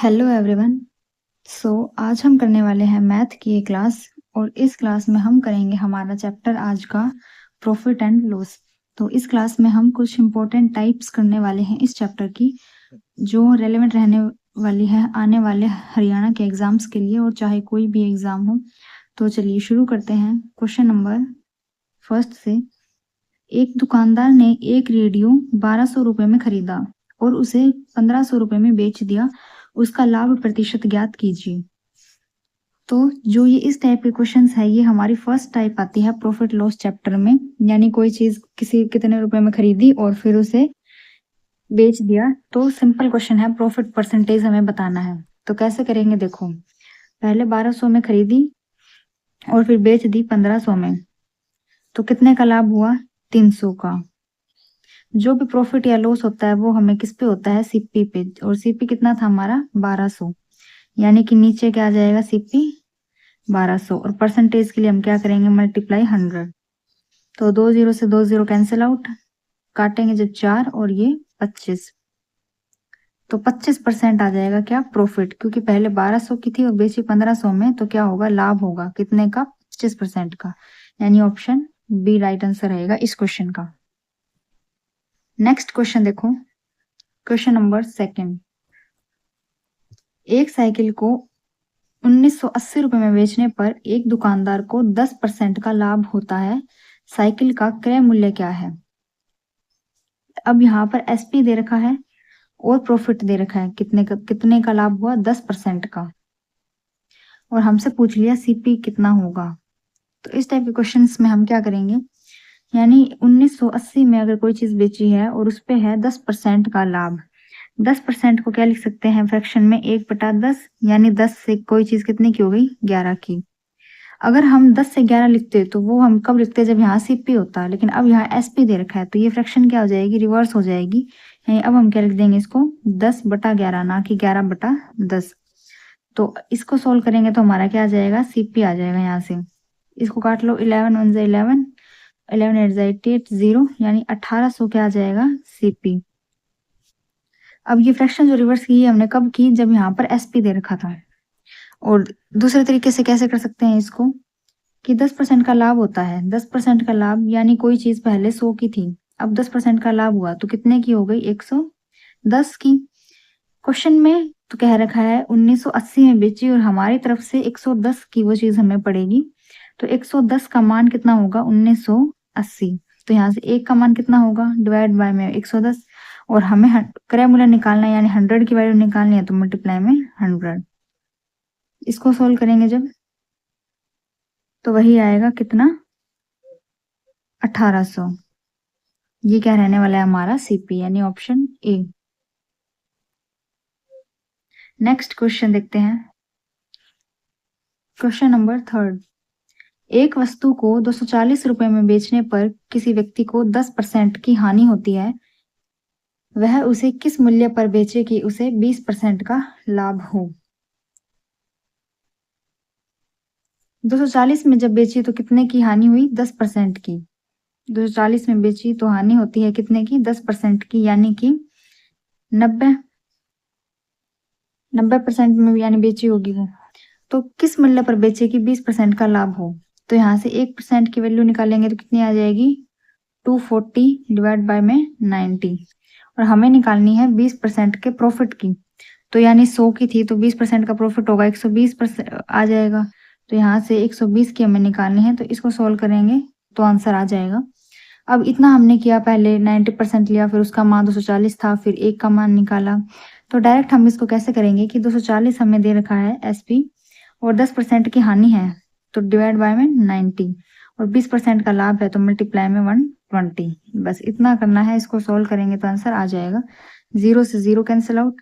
Hello everyone. आज हम करने वाले हैं मैथ की एक क्लास और इस क्लास में हम करेंगे हमारा चैप्टर आज का प्रॉफिट एंड लॉस। तो इस क्लास में हम कुछ इम्पोर्टेंट टाइप्स करने वाले हैं इस चैप्टर की जो रेलेवेंट रहने वाली है आने वाले हरियाणा के एग्जाम्स के लिए और चाहे कोई भी एग्जाम हो। तो चलिए शुरू करते हैं क्वेश्चन नंबर फर्स्ट से। एक दुकानदार ने एक रेडियो 1200 रुपये में खरीदा और उसे 1500 रुपये में बेच दिया। उसका लाभ प्रतिशत ज्ञात कीजिए। तो जो ये इस टाइप के क्वेश्चंस है ये हमारी फर्स्ट टाइप आती है प्रॉफिट लॉस चैप्टर में, यानी कोई चीज किसी कितने रुपए में खरीदी और फिर उसे बेच दिया। तो सिंपल क्वेश्चन है, प्रॉफिट परसेंटेज हमें बताना है। तो कैसे करेंगे, देखो पहले 1200 में खरीदी और फिर बेच दी 1500 में, तो कितने का लाभ हुआ, 300 का। जो भी प्रॉफिट या लॉस होता है वो हमें किस पे होता है, सीपी पे, और सीपी कितना था हमारा 1200, यानी कि नीचे क्या आ जाएगा सीपी 1200 और परसेंटेज के लिए हम क्या करेंगे मल्टीप्लाई 100। तो 20 से 20 कैंसिल आउट, काटेंगे जब 4 और ये 25, तो 25% आ जाएगा क्या प्रॉफिट, क्योंकि पहले 1200 की थी और बेची 1500 में, तो क्या होगा लाभ होगा कितने का 25% का, यानी ऑप्शन बी राइट आंसर रहेगा इस क्वेश्चन का। नेक्स्ट क्वेश्चन देखो, क्वेश्चन नंबर सेकंड। एक साइकिल को 1980 रुपए में बेचने पर एक दुकानदार को 10% का लाभ होता है। साइकिल का क्रय मूल्य क्या है। अब यहाँ पर एसपी दे रखा है और प्रॉफिट दे रखा है, कितने का लाभ हुआ 10% का, और हमसे पूछ लिया सीपी कितना होगा। तो इस टाइप के क्वेश्चंस में हम क्या करेंगे, यानी 1980 में अगर कोई चीज बेची है और उस पे है 10% का लाभ, 10% को क्या लिख सकते हैं फ्रैक्शन में 1/10, यानी 10 से कोई चीज कितने की हो गई 11 की। अगर हम 10 से 11 लिखते तो वो हम कब लिखते जब यहाँ सीपी होता, लेकिन अब यहाँ एसपी दे रखा है तो ये फ्रैक्शन क्या हो जाएगी, रिवर्स हो जाएगी। यानी अब हम क्या लिख देंगे इसको 10/11, ना कि 11/10। तो इसको सोल्व करेंगे तो हमारा क्या आ जाएगा सीपी आ जाएगा। यहाँ से इसको काट लो, 11 1 11, 11 8 88 0, यानी 1800 क्या आ जाएगा सीपी। अब ये फ्रैक्शन जो रिवर्स की हमने कब की, जब यहाँ पर एसपी दे रखा था। और दूसरे तरीके से कैसे कर सकते हैं इसको, कि 10% का लाभ होता है, 10% का लाभ, यानी कोई चीज पहले 100 की थी, अब 10% का लाभ हुआ तो कितने की हो गई 110 की। क्वेश्चन में तो कह रखा है 1980 में बेची और हमारी तरफ से 110 की वो चीज हमें पड़ेगी। तो 110 का मान कितना होगा 1980, तो यहाँ से एक का मान कितना होगा डिवाइड बाय में 110, और हमें क्रय मूल्य निकालना है यानी 100 की वैल्यू निकालनी है, तो मल्टीप्लाई में 100। इसको सोल्व करेंगे जब, तो वही आएगा कितना 1800। ये क्या रहने वाला है हमारा सीपी, यानी ऑप्शन ए। नेक्स्ट क्वेश्चन देखते हैं, क्वेश्चन नंबर थर्ड। एक वस्तु को 240 रुपए में बेचने पर किसी व्यक्ति को 10% की हानि होती है। वह उसे किस मूल्य पर बेचे कि उसे 20% का लाभ हो। 240 में जब बेची तो कितने की हानि हुई 10% की। 240 में बेची तो हानि होती है कितने की 10% की, यानी कि 90% में यानी बेची होगी वो। तो किस मूल्य पर बेचे कि 20% का लाभ हो। तो यहाँ से 1% की वैल्यू निकालेंगे तो कितनी आ जाएगी 240 डिवाइड बाय में 90, और हमें निकालनी है 20% के प्रॉफिट की। तो यानी 100 की थी तो 20% का प्रॉफिट होगा 120% आ जाएगा। तो यहाँ से 120 की हमें निकालनी है, तो इसको सोल्व करेंगे तो आंसर आ जाएगा। अब इतना हमने किया, पहले 90% लिया, फिर उसका मान 240 था, फिर एक का मान निकाला। तो डायरेक्ट हम इसको कैसे करेंगे कि 240 हमें दे रखा है एसपी और 10% की हानि है तो डिवाइड बाय में 90, और 20% का लाभ है तो मल्टीप्लाई में 120। बस इतना करना है, इसको सोल्व करेंगे तो आंसर आ जाएगा। 0 से 0 कैंसिल आउट,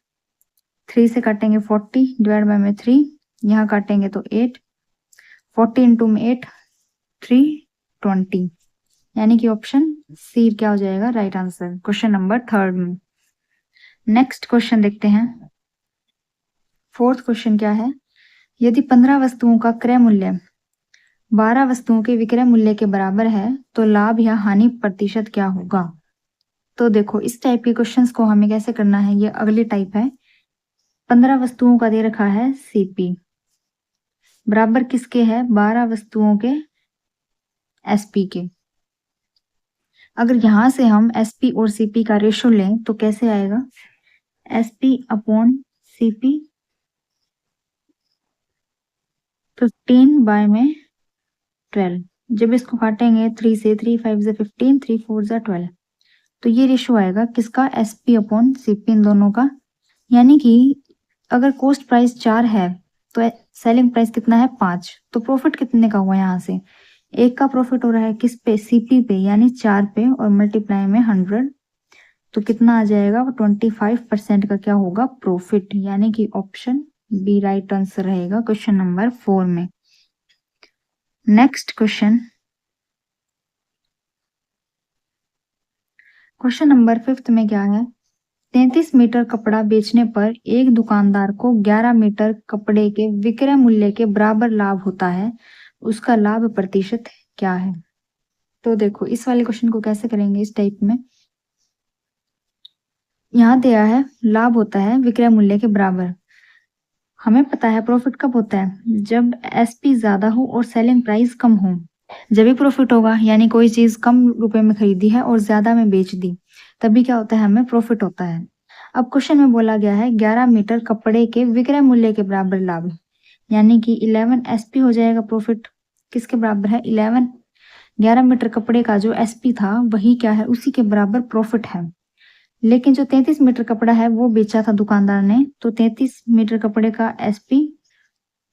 3 से काटेंगे 40 डिवाइड बाय में 3, यहाँ काटेंगे तो 8, 40 इंटू में 8 320, यानी कि ऑप्शन सी क्या हो जाएगा right answer question number third में। नेक्स्ट क्वेश्चन देखते हैं, फोर्थ क्वेश्चन क्या है। यदि 15 वस्तुओं का क्रय मूल्य 12 वस्तुओं के विक्रय मूल्य के बराबर है तो लाभ या हानि प्रतिशत क्या होगा। तो देखो इस टाइप के क्वेश्चंस को हमें कैसे करना है, ये अगली टाइप है। 15 वस्तुओं का दे रखा है सीपी, बराबर किसके है? 12 वस्तुओं के एसपी के। अगर यहां से हम एसपी और सीपी का रेशो लें तो कैसे आएगा? एसपी अपॉन सीपी 15 बाय में 12। जब इसको काटेंगे 3 से, 3 5 से 15, 3 4 से 12, तो ये रेशो आएगा किसका? एसपी अपॉन सीपी, इन दोनों का। यानी कि अगर कॉस्ट प्राइस 4 है तो सेलिंग प्राइस कितना है? 5। तो प्रॉफिट कितने का हुआ? यहाँ से 1 का प्रॉफिट हो रहा है किस पे? सीपी पे, यानी 4 पे, और मल्टीप्लाई में 100, तो कितना आ जाएगा? 25% का क्या होगा? प्रॉफिट। यानी कि ऑप्शन बी राइट आंसर रहेगा क्वेश्चन नंबर 4 में। नेक्स्ट क्वेश्चन नंबर 5 में क्या है? 33 मीटर कपड़ा बेचने पर एक दुकानदार को 11 मीटर कपड़े के विक्रय मूल्य के बराबर लाभ होता है, उसका लाभ प्रतिशत क्या है? तो देखो इस वाले क्वेश्चन को कैसे करेंगे इस टाइप में। यहाँ दिया है लाभ होता है विक्रय मूल्य के बराबर। हमें पता है प्रॉफिट कब होता है? जब एसपी ज्यादा हो और सेलिंग प्राइस कम हो, जब भी प्रॉफिट होगा। यानी कोई चीज कम रुपए में खरीदी है और ज्यादा में बेच दी, तभी क्या होता है? हमें प्रॉफिट होता है। अब क्वेश्चन में बोला गया है 11 मीटर कपड़े के विक्रय मूल्य के बराबर लाभ, यानी कि 11 एसपी हो जाएगा। प्रॉफिट किसके बराबर है? 11 मीटर कपड़े का जो एसपी था वही क्या है? उसी के बराबर प्रॉफिट है। लेकिन जो 33 मीटर कपड़ा है वो बेचा था दुकानदार ने, तो 33 मीटर कपड़े का एसपी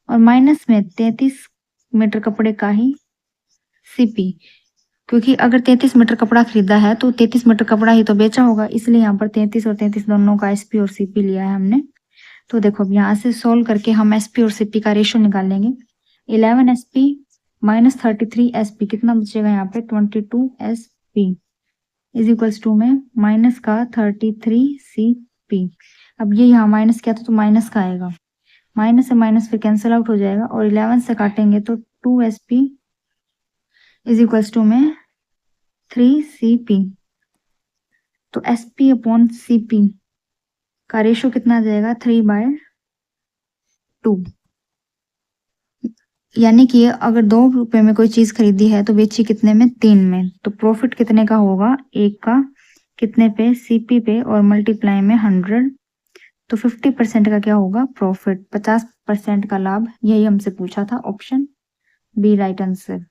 और माइनस में 33 मीटर कपड़े का ही सीपी, क्योंकि अगर 33 मीटर कपड़ा खरीदा है तो 33 मीटर कपड़ा ही तो बेचा होगा, इसलिए यहाँ पर 33 और 33 दोनों का एसपी और सीपी लिया है हमने। तो देखो अब यहाँ से सोल्व करके हम एसपी और सीपी का रेशो निकाल लेंगे। 11 एसपी माइनस 33 एसपी, कितना बचेगा यहाँ पे? 22 एसपी इज इक्वल्स टू में माइनस का 33 सीपी। अब ये यहाँ माइनस किया था तो माइनस का आएगा, माइनस से माइनस फिर कैंसिल आउट हो जाएगा, और 11 से काटेंगे तो 2 एसपी इज इक्वल्स टू में 3 सीपी। तो एसपी अपॉन सीपी का रेशो कितना आ जाएगा? 3/2। यानी कि अगर 2 रुपए में कोई चीज खरीदी है तो बेची कितने में? 3 में। तो प्रॉफिट कितने का होगा? 1 का कितने पे? सीपी पे, और मल्टीप्लाई में 100, तो 50% का क्या होगा? प्रॉफिट। 50% का लाभ, यही हमसे पूछा था। Option B right answer.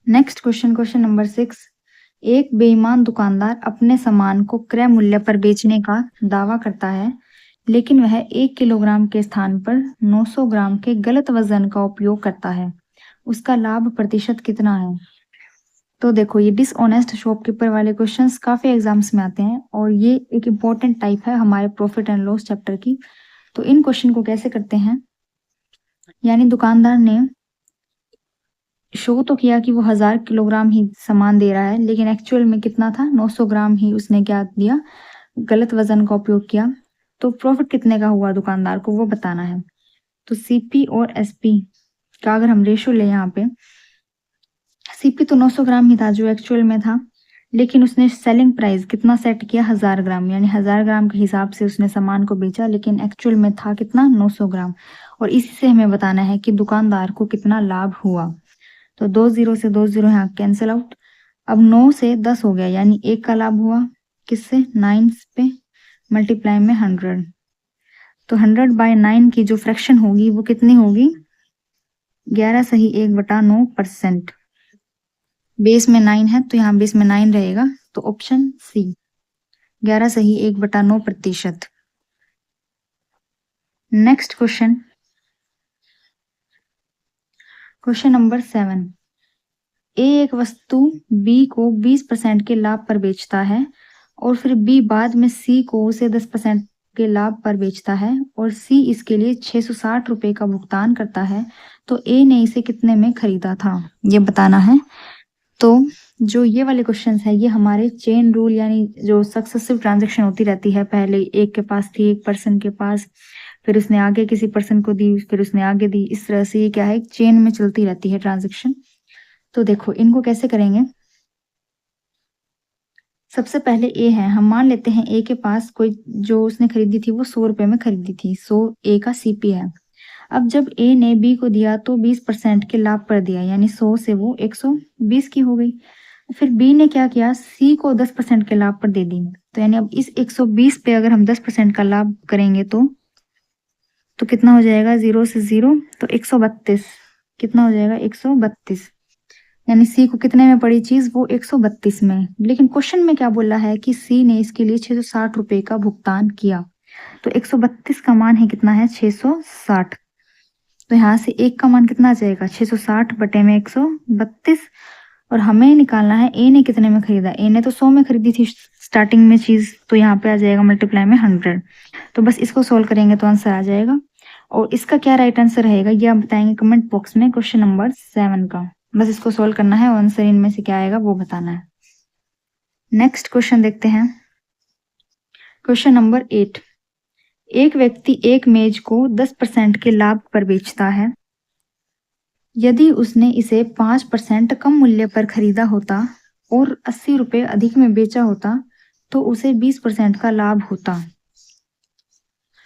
Next question number 6। एक बेईमान दुकानदार अपने सामान को क्रय मूल्य पर बेचने का दावा करता है, लेकिन वह 1 किलोग्राम के स्थान पर 900 ग्राम के गलत वजन का उपयोग करता है, उसका लाभ प्रतिशत कितना है? तो देखो ये डिसऑनेस्ट शॉपकीपर वाले क्वेश्चंस काफी एग्जाम्स में आते हैं, और ये एक इम्पोर्टेंट टाइप है हमारे प्रॉफिट एंड लॉस चैप्टर की। तो इन क्वेश्चन को कैसे करते हैं? यानी दुकानदार ने शो तो किया कि वो 1000 किलोग्राम ही सामान दे रहा है, लेकिन एक्चुअल में कितना था? 900 ग्राम ही उसने क्या दिया? गलत वजन का उपयोग किया। तो प्रॉफिट कितने का हुआ दुकानदार को, वो बताना है। तो सीपी और एसपी का अगर हम रेशो ले, यहाँ पे सीपी तो 900 ग्राम ही था जो एक्चुअल में था, लेकिन उसने सेलिंग प्राइस कितना सेट किया? 1000 ग्राम, यानी 1000 ग्राम के हिसाब से उसने सामान को बेचा, लेकिन एक्चुअल में था कितना? 900 ग्राम। और इसी से हमें बताना है कि दुकानदार को कितना लाभ हुआ। तो 2 0 से 2 0 यहाँ कैंसिल आउट। अब 9 से 10 हो गया, यानी 1 का लाभ हुआ किससे? 9 पे, मल्टीप्लाई में 100। तो 100/9 की जो फ्रैक्शन होगी वो कितनी होगी? 11 सही 1/9%। बेस में 9 है तो यहाँ बेस में 9 रहेगा, तो ऑप्शन सी 11 सही 1/9%। Next question number 7। ए एक वस्तु बी को 20% के लाभ पर बेचता है, और फिर बी बाद में सी को उसे 10% के लाभ पर बेचता है, और सी इसके लिए 660 रुपए का भुगतान करता है, तो ए ने इसे कितने में खरीदा था, ये बताना है। तो जो ये वाले क्वेश्चंस है ये हमारे चेन रूल, यानी जो सक्सेसिव ट्रांजेक्शन होती रहती है, पहले एक के पास थी, एक पर्सन के पास, फिर उसने आगे किसी पर्सन को दी, फिर उसने आगे दी, इस तरह से ये क्या है? चेन में चलती रहती है ट्रांजेक्शन। तो देखो इनको कैसे करेंगे? सबसे पहले ए है, हम मान लेते हैं ए के पास कोई जो उसने खरीदी थी वो 100 रुपए में खरीदी थी, सो ए का सीपी है। अब जब ए ने बी को दिया तो 20% के लाभ पर दिया, यानी 100 से वो 120 की हो गई। फिर बी ने क्या किया, सी को 10% के लाभ पर दे दी, तो यानी अब इस 120 पे अगर हम 10% का लाभ करेंगे तो कितना हो जाएगा, 0 से 0 तो 132, कितना हो जाएगा 132, यानी सी को कितने में पड़ी चीज, वो 132 में। लेकिन क्वेश्चन में क्या बोला है कि सी ने इसके लिए 660 रुपए का भुगतान किया, तो 132 का मान है कितना है 660, तो यहाँ से एक का मान कितना आ जाएगा 660 बटे में 132, और हमें निकालना है ए ने कितने में खरीदा, ए ने तो 100 में खरीदी थी स्टार्टिंग में चीज, तो यहाँ पे आ जाएगा मल्टीप्लाई में 100। तो बस इसको सोल्व करेंगे तो आंसर आ जाएगा। और इसका क्या राइट आंसर रहेगा ये आप बताएंगे कमेंट बॉक्स में, क्वेश्चन नंबर 7 का। बस इसको सोल्व करना है और आंसर इनमें से क्या आएगा वो बताना है। नेक्स्ट क्वेश्चन देखते हैं, क्वेश्चन नंबर 8। एक व्यक्ति एक मेज को 10% के लाभ पर बेचता है। यदि उसने इसे 5% कम मूल्य पर खरीदा होता और 80 रुपए अधिक में बेचा होता तो उसे 20% का लाभ होता।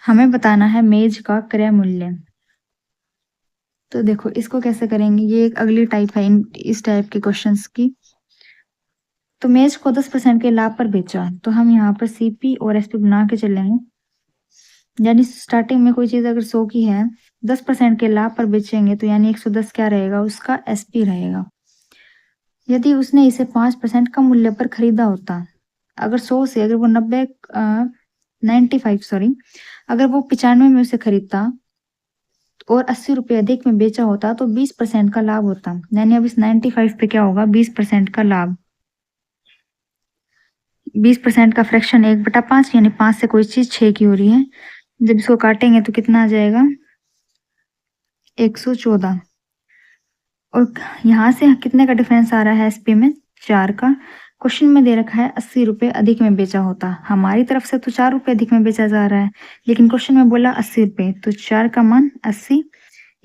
हमें बताना है मेज का क्रय मूल्य। तो देखो इसको कैसे करेंगे, ये एक अगली टाइप है इस टाइप के क्वेश्चंस की। तो मेज को 10% के लाभ पर बेचा, तो हम यहाँ पर सीपी और एसपी बना के चलेंगे। यानी स्टार्टिंग में कोई चीज अगर 100 की है, 10% के लाभ पर बेचेंगे तो यानी 110 क्या रहेगा, उसका एसपी रहेगा। यदि उसने इसे 5% कम मूल्य पर खरीदा होता, अगर 100 से अगर वो 95 सॉरी, अगर वो 95 में उसे खरीदता और 80 रुपये अधिक में बेचा होता तो 20% का लाभ होता। यानी अब इस 95 पे क्या होगा, 20% का लाभ, 20% का फ्रैक्शन 1/5, यानी 5 से कोई चीज 6 की हो रही है। जब इसको काटेंगे तो कितना आ जाएगा 114, और यहाँ से कितने का डिफरेंस आ रहा है एसपी में, 4 का। क्वेश्चन में दे रखा है 80 रुपये अधिक में बेचा होता, हमारी तरफ से तो 4 रुपये अधिक में बेचा जा रहा है, लेकिन क्वेश्चन में बोला 80 रुपये, तो 4 का मान 80,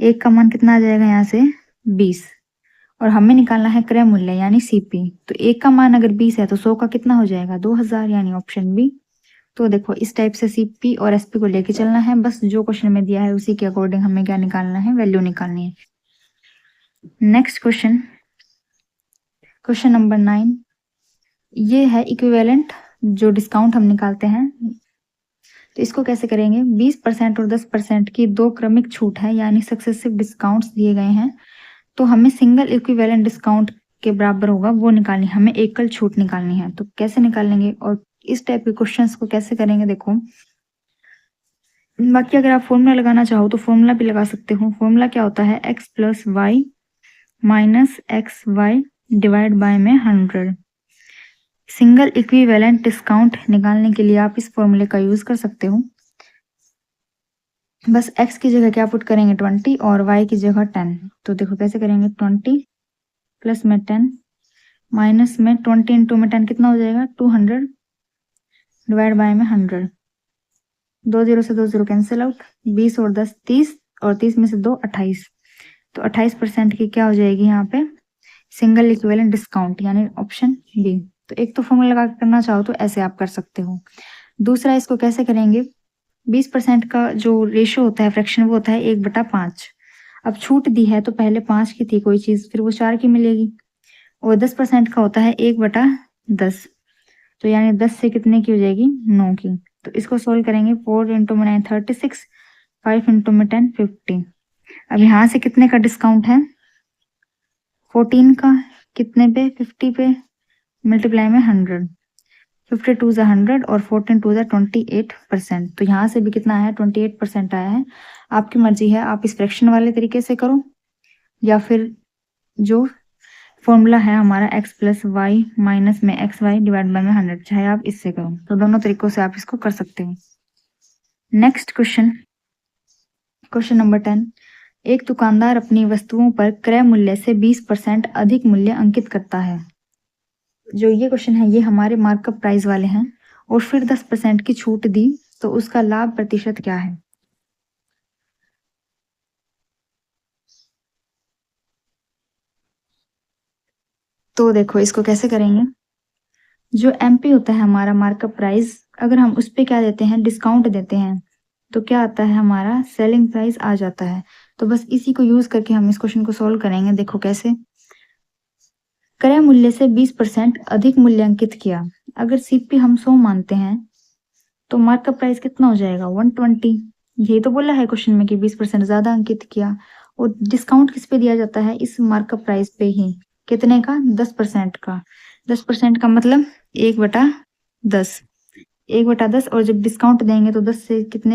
एक का मान कितना आ जाएगा यहाँ से 20, और हमें निकालना है क्रय मूल्य यानी सीपी। तो एक का मान अगर 20 है तो 100 का कितना हो जाएगा 2000, यानी ऑप्शन बी। तो देखो इस टाइप से सीपी और एसपी को लेके चलना है, बस जो क्वेश्चन में दिया है उसी के अकॉर्डिंग हमें क्या निकालना है, वैल्यू निकालनी है। Next question, question number 9। ये है इक्विवेलेंट जो डिस्काउंट हम निकालते हैं। तो इसको कैसे करेंगे, 20% और 10% की दो क्रमिक छूट है, यानी सक्सेसिव डिस्काउंट्स दिए गए हैं, तो हमें सिंगल इक्विवेलेंट डिस्काउंट के बराबर होगा वो निकालनी, हमें एकल छूट निकालनी है। तो कैसे निकालेंगे और इस टाइप के क्वेश्चंस को कैसे करेंगे, देखो बाकी अगर आप फॉर्मूला लगाना चाहो तो फॉर्मूला भी लगा सकते हो। फॉर्मूला क्या होता है, x plus y minus x y divide by में 100। सिंगल इक्विवेलेंट डिस्काउंट निकालने के लिए आप इस फॉर्मूले का यूज कर सकते हो। बस x की जगह क्या पुट करेंगे 20 और y की जगह 10। तो देखो कैसे करेंगे, 20 प्लस में 10 माइनस में 20 इंटू में 10 कितना हो जाएगा 200 डिवाइड बाय में 100। 2 0 से 2 0 कैंसिल आउट, 20 और 10 30, और 30 में से 2 28, तो 28% की क्या हो जाएगी यहाँ पे सिंगल इक्विवेलेंट डिस्काउंट, यानी ऑप्शन बी। तो एक तो फॉर्मूला लगा करना चाहो तो ऐसे आप कर सकते हो। दूसरा इसको कैसे करेंगे, 20% का जो रेशियो होता है फ्रैक्शन वो होता है 1/5। अब छूट दी है तो पहले 5 की थी कोई चीज, फिर वो 4 की मिलेगी, और 10% का होता है 1/10, तो यानी 10 से कितने की हो जाएगी 9 की। तो इसको सोल्व करेंगे, 4 इंटू में 9 36, 5 इंटू में 10 50। अब यहाँ से कितने का डिस्काउंट है 14 का, कितने पे 50 पे, मल्टीप्लाई में 100, 52 ज़ा 100 और 14 2 ज़ा 28%। तो यहाँ से भी कितना आया 28% आया है। आपकी मर्जी है, आप इस फ्रैक्शन वाले तरीके से करो या फिर जो फॉर्मूला है हमारा x प्लस वाई माइनस में एक्स वाई डिवाइड बाय में 100, चाहे आप इससे करो। तो दोनों तरीकों से आप इसको कर सकते हो। Next question, question number 10। एक दुकानदार अपनी वस्तुओं पर क्रय मूल्य से 20% अधिक मूल्य अंकित करता है। जो ये क्वेश्चन है ये हमारे मार्कअप प्राइस वाले हैं, और फिर 10% की छूट दी तो उसका लाभ प्रतिशत क्या है। तो देखो इसको कैसे करेंगे, जो एमपी होता है हमारा मार्कअप प्राइस, अगर हम उस पे क्या देते हैं, डिस्काउंट देते हैं, तो क्या आता है, हमारा सेलिंग प्राइस आ जाता है। तो बस इसी को यूज करके हम इस क्वेश्चन को सॉल्व करेंगे। देखो कैसे। क्रय मूल्य से 20% अधिक मूल्यांकित किया। अगर सीपी हम 100 मानते हैं तो मार्कअप प्राइस कितना हो जाएगा, 120। यही तो बोला है क्वेश्चन में कि 20% ज्यादा अंकित किया। और डिस्काउंट किस पे दिया जाता है, इस मार्कअप प्राइस पे ही। कितने का, 10% का। 10% का मतलब 1/10। 1/10, और जब डिस्काउंट देंगे तो 10 से कितने